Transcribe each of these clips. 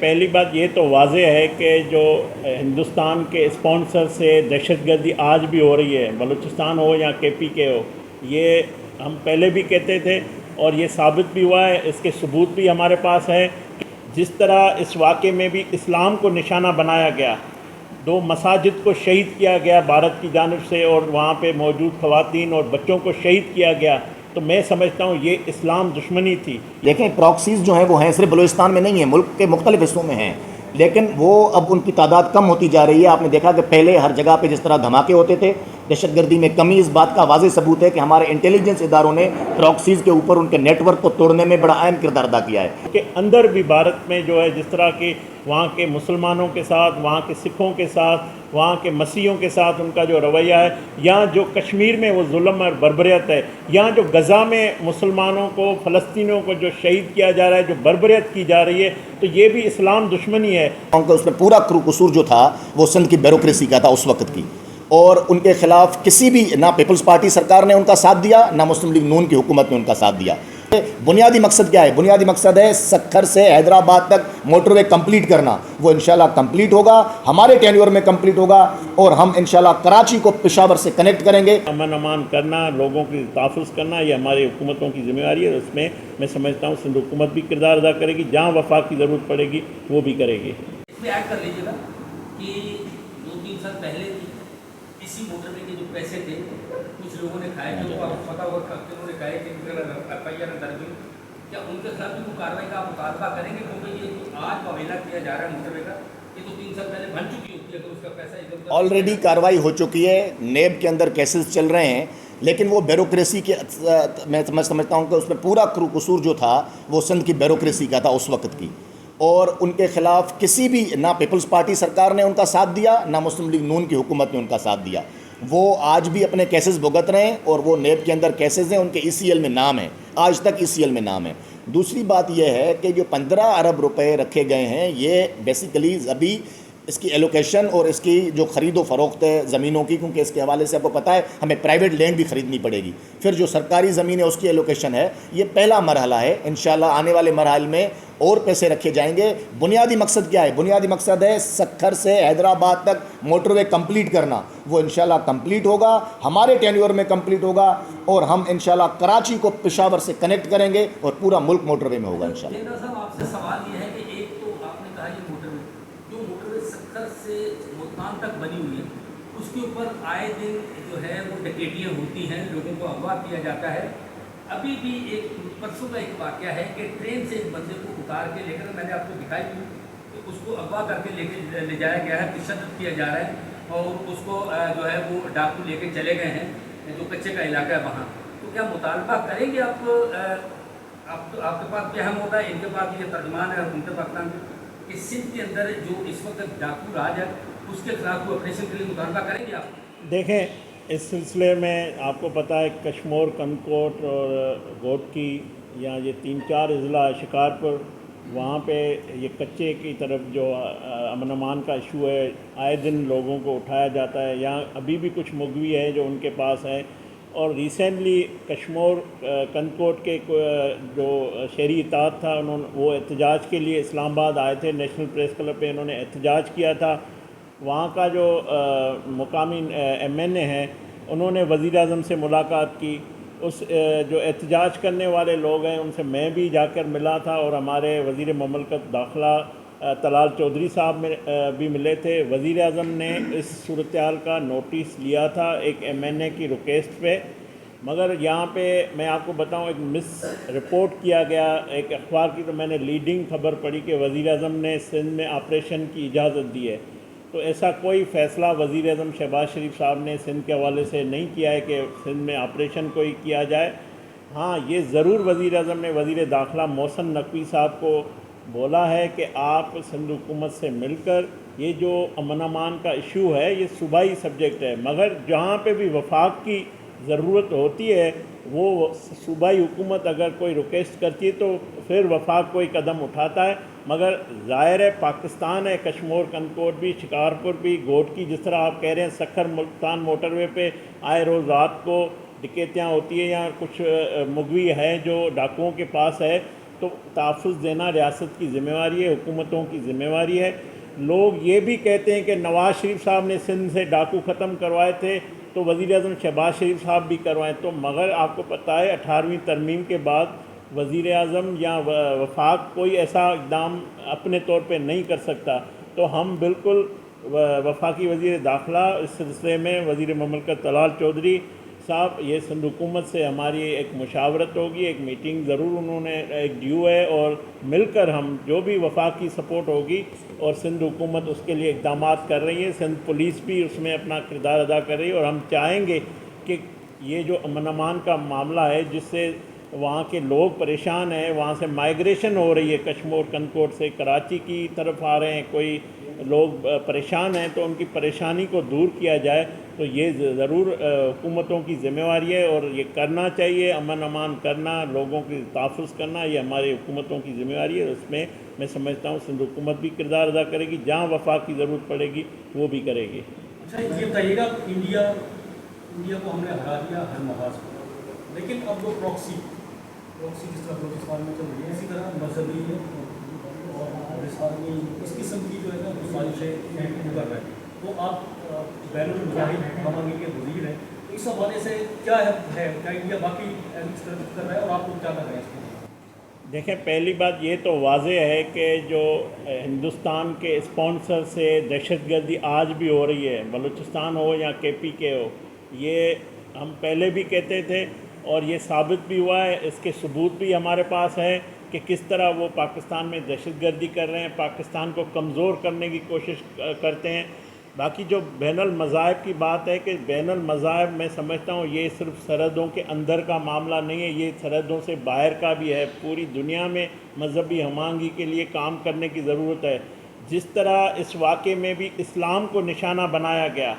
پہلی بات یہ تو واضح ہے کہ جو ہندوستان کے اسپانسر سے دہشت گردی آج بھی ہو رہی ہے، بلوچستان ہو یا کے پی کے ہو، یہ ہم پہلے بھی کہتے تھے اور یہ ثابت بھی ہوا ہے، اس کے ثبوت بھی ہمارے پاس ہے۔ جس طرح اس واقعے میں بھی اسلام کو نشانہ بنایا گیا، 2 مساجد کو شہید کیا گیا بھارت کی جانب سے، اور وہاں پہ موجود خواتین اور بچوں کو شہید کیا گیا، تو میں سمجھتا ہوں یہ اسلام دشمنی تھی۔ دیکھیں پراکسیز جو ہیں وہ ہیں، صرف بلوچستان میں نہیں ہیں، ملک کے مختلف حصوں میں ہیں، لیکن وہ اب ان کی تعداد کم ہوتی جا رہی ہے۔ آپ نے دیکھا کہ پہلے ہر جگہ پہ جس طرح دھماکے ہوتے تھے، دہشت گردی میں کمی اس بات کا واضح ثبوت ہے کہ ہمارے انٹیلیجنس اداروں نے پراکسیز کے اوپر ان کے نیٹ ورک کو توڑنے میں بڑا اہم کردار ادا کیا ہے۔ کہ اندر بھی بھارت میں جو ہے جس طرح کہ وہاں کے مسلمانوں کے ساتھ، وہاں کے سکھوں کے ساتھ، وہاں کے مسیحیوں کے ساتھ ان کا جو رویہ ہے، یا جو کشمیر میں وہ ظلم اور بربریت ہے، یا جو غزہ میں مسلمانوں کو، فلسطینیوں کو جو شہید کیا جا رہا ہے، جو بربریت کی جا رہی ہے، تو یہ بھی اسلام دشمنی ہے۔ اس میں پورا قصور جو تھا وہ سندھ کی بیوروکریسی کا تھا اس وقت کی، اور ان کے خلاف کسی بھی، نہ پیپلز پارٹی سرکار نے ان کا ساتھ دیا، نہ مسلم لیگ نون کی حکومت نے ان کا ساتھ دیا۔ بنیادی مقصد کیا ہے؟ بنیادی مقصد ہے سکھر سے حیدرآباد تک موٹر وے کمپلیٹ کرنا۔ وہ انشاءاللہ کمپلیٹ ہوگا، ہمارے ٹینیور میں کمپلیٹ ہوگا، اور ہم انشاءاللہ کراچی کو پشاور سے کنیکٹ کریں گے۔ امن امان کرنا، لوگوں کی تحفظ کرنا، یہ ہماری حکومتوں کی ذمہ داری ہے۔ اس میں میں سمجھتا ہوں سندھ حکومت بھی کردار ادا کرے گی، جہاں وفاق کی ضرورت پڑے گی وہ بھی کرے گی۔ اس میں ایڈ کر لیجیے گا کہ 2-3 سال پہلے اسی موٹر وے کے جو پیسے تھے کچھ لوگوں نے کھائے، جو کو آپ پتہ ہوگا کہ انہوں نے کھائے کہ ایف آئی آر درج ہوئی، کیا ان کے خلاف بھی کوئی کارروائی کا آپ مطالبہ کریں گے؟ کیونکہ یہ جو آج معاملہ کیا جا رہا ہے موٹر وے کا، یہ تو 3 سال پہلے بن چکی ہوتی ہے، اگر اس کا پیسہ ادھر ادھر آلریڈی کارروائی ہو چکی ہے، نیب کے اندر کیسز چل رہے ہیں، لیکن وہ بیوروکریسی کے، میں سمجھتا ہوں کہ اس میں پورا قصور جو تھا وہ سندھ کی بیوروکریسی کا تھا اس وقت کی، اور ان کے خلاف کسی بھی، نہ پیپلز پارٹی سرکار نے ان کا ساتھ دیا، نہ مسلم لیگ نون کی حکومت نے ان کا ساتھ دیا۔ وہ آج بھی اپنے کیسز بھگت رہے ہیں، اور وہ نیب کے اندر کیسز ہیں، ان کے ای سی ایل میں نام ہے، آج تک ای سی ایل میں نام ہے۔ دوسری بات یہ ہے کہ جو 15 ارب روپے رکھے گئے ہیں، یہ بیسیکلی ابھی اس کی ایلوکیشن اور اس کی جو خرید و فروخت ہے زمینوں کی، کیونکہ اس کے حوالے سے آپ کو پتہ ہے ہمیں پرائیویٹ لینڈ بھی خریدنی پڑے گی، پھر جو سرکاری زمین ہے اس کی ایلوکیشن ہے۔ یہ پہلا مرحلہ ہے، انشاءاللہ آنے والے مراحل میں اور پیسے رکھے جائیں گے۔ بنیادی مقصد کیا ہے؟ بنیادی مقصد ہے سکھر سے حیدرآباد تک موٹر وے کمپلیٹ کرنا۔ وہ انشاءاللہ کمپلیٹ ہوگا، ہمارے ٹینیور میں کمپلیٹ ہوگا، اور ہم انشاءاللہ کراچی کو پشاور سے کنیکٹ کریں گے، اور پورا ملک موٹر وے میں ہوگا انشاءاللہ۔ جینا صاحب، آپ سے سوال یہ ہے کہ ایک تو آپ نے کہا یہ موٹر وے، جو موٹر وے سکھر سے ملتان تک بنی ہوئی ہے، اس کے اوپر آئے دن جو ہے وہ ڈکیٹیاں ہوتی ہیں، لوگوں کو اغوا کیا جاتا ہے۔ ابھی بھی ایک پرسوں کا ایک واقعہ ہے کہ ٹرین سے ایک بندے کو اتار کے لے کر، میں نے آپ کو دکھائی تھی کہ اس کو اغوا کر کے لے جایا گیا ہے، تشدد کیا جا رہا ہے، اور اس کو جو ہے وہ ڈاکو لے کے چلے گئے ہیں، جو کچے کا علاقہ ہے وہاں۔ تو کیا مطالبہ کریں گے آپ کے پاس بھی اہم ہوتا ہے، ان کے پاس بھی یہ ترجمان ہے اور ان کے پاکستان کہ سندھ کے اندر جو اس وقت ڈاکو راج ہے اس کے خلاف کوئی آپریشن کے لیے مطالبہ کریں گے آپ؟ دیکھیں اس سلسلے میں آپ کو پتہ ہے کشمور، کنکوٹ اور گوٹکی، یا یہ 3-4 اضلاع شکارپور، وہاں پہ یہ کچے کی طرف جو امن امان کا ایشو ہے، آئے دن لوگوں کو اٹھایا جاتا ہے۔ یہاں ابھی بھی کچھ مغوی ہے جو ان کے پاس ہے، اور ریسنٹلی کشمور کنکوٹ کے جو شہری اتحاد تھا، وہ احتجاج کے لیے اسلام آباد آئے تھے، نیشنل پریس کلب پہ انہوں نے احتجاج کیا تھا۔ وہاں کا جو مقامی ایم این اے ہیں، انہوں نے وزیر اعظم سے ملاقات کی۔ اس جو احتجاج کرنے والے لوگ ہیں ان سے میں بھی جا کر ملا تھا، اور ہمارے وزیر مملکت داخلہ طلال چودھری صاحب بھی ملے تھے۔ وزیر اعظم نے اس صورتحال کا نوٹس لیا تھا ایک ایم این اے کی ریکویسٹ پہ، مگر یہاں پہ میں آپ کو بتاؤں ایک مس رپورٹ کیا گیا ایک اخبار کی، تو میں نے لیڈنگ خبر پڑھی کہ وزیر اعظم نے سندھ میں آپریشن کی اجازت دی ہے۔ تو ایسا کوئی فیصلہ وزیر اعظم شہباز شریف صاحب نے سندھ کے حوالے سے نہیں کیا ہے کہ سندھ میں آپریشن کوئی کیا جائے۔ ہاں یہ ضرور وزیر اعظم نے وزیر داخلہ محسن نقوی صاحب کو بولا ہے کہ آپ سندھ حکومت سے مل کر یہ جو امن امان کا ایشو ہے یہ صوبائی سبجیکٹ ہے، مگر جہاں پہ بھی وفاق کی ضرورت ہوتی ہے وہ صوبائی حکومت اگر کوئی ریکویسٹ کرتی ہے تو پھر وفاق کوئی قدم اٹھاتا ہے۔ مگر ظاہر ہے پاکستان ہے، کشمور کنکوٹ بھی، شکارپور بھی، گوٹکی، جس طرح آپ کہہ رہے ہیں سکھر ملتان موٹر وے پہ آئے روز رات کو ڈکیتیاں ہوتی ہیں، یا کچھ مغوی ہیں جو ڈاکوؤں کے پاس ہے، تو تحفظ دینا ریاست کی ذمہ ہے، حکومتوں کی ذمہ ہے۔ لوگ یہ بھی کہتے ہیں کہ نواز شریف صاحب نے سندھ سے ڈاکو ختم کروائے تھے تو وزیر اعظم شہباز شریف صاحب بھی کروائیں، تو مگر آپ کو پتہ ہے 18ویں ترمیم کے بعد وزیر اعظم یا وفاق کوئی ایسا اقدام اپنے طور پہ نہیں کر سکتا، تو ہم بالکل وفاقی وزیر داخلہ اس سلسلے میں وزیر مملکت طلال چودھری صاحب، یہ سندھ حکومت سے ہماری ایک مشاورت ہوگی، ایک میٹنگ ضرور انہوں نے ایک ڈیو ہے، اور مل کر ہم جو بھی وفاقی سپورٹ ہوگی، اور سندھ حکومت اس کے لیے اقدامات کر رہی ہے، سندھ پولیس بھی اس میں اپنا کردار ادا کر رہی ہے، اور ہم چاہیں گے کہ یہ جو امن امان کا معاملہ ہے جس سے وہاں کے لوگ پریشان ہیں، وہاں سے مائیگریشن ہو رہی ہے کشمور کنکوٹ سے کراچی کی طرف آ رہے ہیں، کوئی لوگ پریشان ہیں، تو ان کی پریشانی کو دور کیا جائے، تو یہ ضرور حکومتوں کی ذمہ ہے، اور یہ کرنا چاہیے، امن امان کرنا، لوگوں کی تحفظ کرنا، یہ ہماری حکومتوں کی ذمہ ہے۔ اس میں میں سمجھتا ہوں سندھ حکومت بھی کردار ادا کرے گی، جہاں وفاق کی ضرورت پڑے گی وہ بھی کرے گی۔ اچھا یہ بتائیے گا، انڈیا کو ہم نے ہرا دیا ہر محاذ پر، لیکن اب وہ پراکسی جس طرح بلوچستان میں چل رہی ہے، اسی طرح مذہبی اور لسانی اس قسم کی جو ہے نا سازشیں کر رہے ہیں، تو آپ بین المجاہد ممالک کے وزیر ہیں، تو اس حوالے سے کیا ہے کیا انڈیا باقی اس طرح کر رہا ہے اور آپ لوگ کیا کر رہے ہیں اس کے لیے؟ دیکھیں، پہلی بات یہ تو واضح ہے کہ جو ہندوستان کے اسپانسر سے دہشت گردی آج بھی ہو رہی ہے، بلوچستان ہو یا کے پی کے ہو، یہ ہم پہلے بھی کہتے تھے اور یہ ثابت بھی ہوا ہے، اس کے ثبوت بھی ہمارے پاس ہے کہ کس طرح وہ پاکستان میں دہشت گردی کر رہے ہیں، پاکستان کو کمزور کرنے کی کوشش کرتے ہیں۔ باقی جو بین المذاہب کی بات ہے کہ بین المذاہب میں سمجھتا ہوں یہ صرف سرحدوں کے اندر کا معاملہ نہیں ہے، یہ سرحدوں سے باہر کا بھی ہے، پوری دنیا میں مذہبی ہم آہنگی کے لیے کام کرنے کی ضرورت ہے۔ جس طرح اس واقعے میں بھی اسلام کو نشانہ بنایا گیا،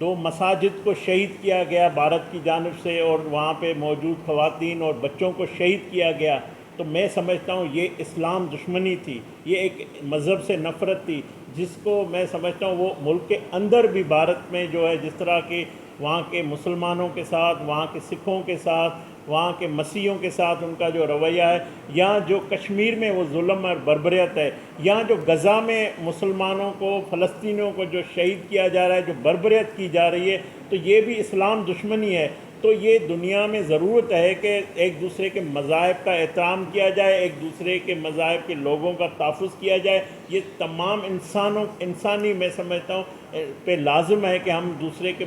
2 مساجد کو شہید کیا گیا بھارت کی جانب سے، اور وہاں پہ موجود خواتین اور بچوں کو شہید کیا گیا، تو میں سمجھتا ہوں یہ اسلام دشمنی تھی، یہ ایک مذہب سے نفرت تھی، جس کو میں سمجھتا ہوں وہ ملک کے اندر بھی بھارت میں جو ہے جس طرح کہ وہاں کے مسلمانوں کے ساتھ، وہاں کے سکھوں کے ساتھ، وہاں کے مسیحیوں کے ساتھ ان کا جو رویہ ہے، یا جو کشمیر میں وہ ظلم اور بربریت ہے، یا جو غزہ میں مسلمانوں کو، فلسطینیوں کو جو شہید کیا جا رہا ہے، جو بربریت کی جا رہی ہے، تو یہ بھی اسلام دشمنی ہے۔ تو یہ دنیا میں ضرورت ہے کہ ایک دوسرے کے مذاہب کا احترام کیا جائے، ایک دوسرے کے مذاہب کے لوگوں کا تحفظ کیا جائے، یہ تمام انسانی میں سمجھتا ہوں پہ لازم ہے کہ ہم دوسرے کے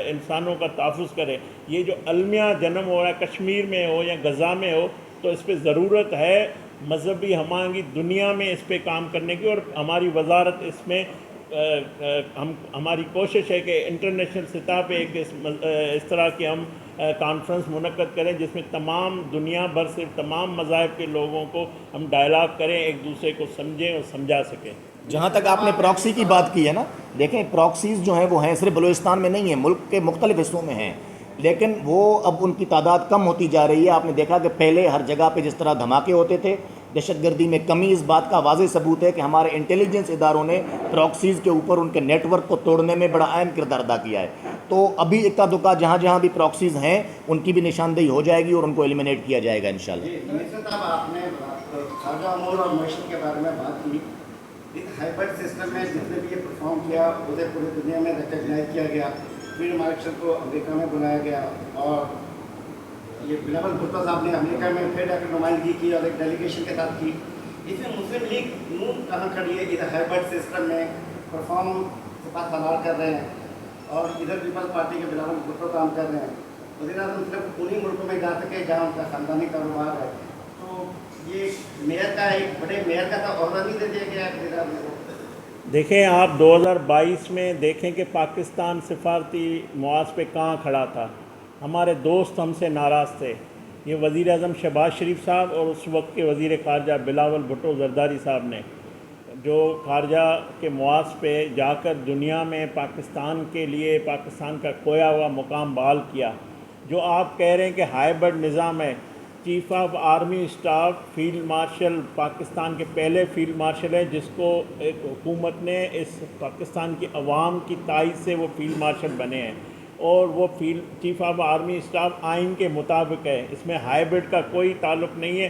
انسانوں کا تحفظ کریں۔ یہ جو المیہ جنم ہو رہا ہے کشمیر میں ہو یا غزہ میں ہو، تو اس پہ ضرورت ہے مذہبی ہم آہنگی دنیا میں اس پہ کام کرنے کی، اور ہماری وزارت اس میں ہماری کوشش ہے کہ انٹرنیشنل سطح پہ ایک اس طرح کی ہم کانفرنس منعقد کریں جس میں تمام دنیا بھر سے تمام مذاہب کے لوگوں کو ہم ڈائلاگ کریں، ایک دوسرے کو سمجھیں اور سمجھا سکیں۔ جہاں تک آپ نے پراکسی کی بات کی ہے نا، دیکھیں پراکسیز جو ہیں وہ ہیں صرف بلوچستان میں نہیں ہیں، ملک کے مختلف حصوں میں ہیں، لیکن وہ اب ان کی تعداد کم ہوتی جا رہی ہے۔ آپ نے دیکھا کہ پہلے ہر جگہ پہ جس طرح دھماکے ہوتے تھے، دہشت گردی میں کمی، اس بات کا واضح ثبوت ہے کہ ہمارے انٹیلیجنس اداروں نے پراکسیز کے اوپر ان کے نیٹ ورک کو توڑنے میں بڑا اہم کردار ادا کیا ہے۔ تو ابھی اکا دکا جہاں بھی پراکسیز ہیں ان کی بھی نشاندہی ہو جائے گی اور ان کو ایلیمنیٹ کیا جائے گا انشاءاللہ۔ صاحب آپ نے خارجہ امور اور معیشت کے بارے میں بات کی، ہائبرڈ سسٹم میں جتنے بھی یہ پرفارم کیا اسے پوری دنیا میں ریکگنائز کیا گیا، فیلڈ مارشل کو امریکہ میں بلایا گیا، اور یہ بلاول بھٹو صاحب نے امریکہ میں پھر جا کے نمائندگی کی اور ایک ڈیلیگیشن کے ساتھ کی۔ اس میں مسلم لیگ نون کہاں کھڑی ہے؟ ادھر ہائبرڈ سسٹم میں پرفارم سپاہ سالار کر رہے ہیں اور ادھر پیپلز پارٹی کے بلاول بھٹو کام کر رہے ہیں۔ وزیر اعظم صرف انہیں ملکوں میں جا سکے جہاں ان کا خاندانی کاروبار ہے، تو یہ میئر کا ایک بڑے میئر کا تو عہدہ نہیں دے دیا گیا ہے وزیر اعظم کو؟ دیکھیں، آپ 2022 میں دیکھیں کہ پاکستان سفارتی معاذ پہ کہاں کھڑا تھا، ہمارے دوست ہم سے ناراض تھے، یہ وزیر اعظم شہباز شریف صاحب اور اس وقت کے وزیر خارجہ بلاول بھٹو زرداری صاحب نے جو خارجہ کے معاذ پہ جا کر دنیا میں پاکستان کے لیے پاکستان کا کھویا ہوا مقام بحال کیا۔ جو آپ کہہ رہے ہیں کہ ہائبرڈ نظام ہے، chief of army staff field marshal Pakistan کے پہلے فیلڈ مارشل ہیں، جس کو ایک حکومت نے اس پاکستان کی عوام کی تائید سے وہ فیلڈ مارشل بنے ہیں، اور وہ چیف آف آرمی اسٹاف آئین کے مطابق ہے، اس میں ہائبرڈ کا کوئی تعلق نہیں ہے۔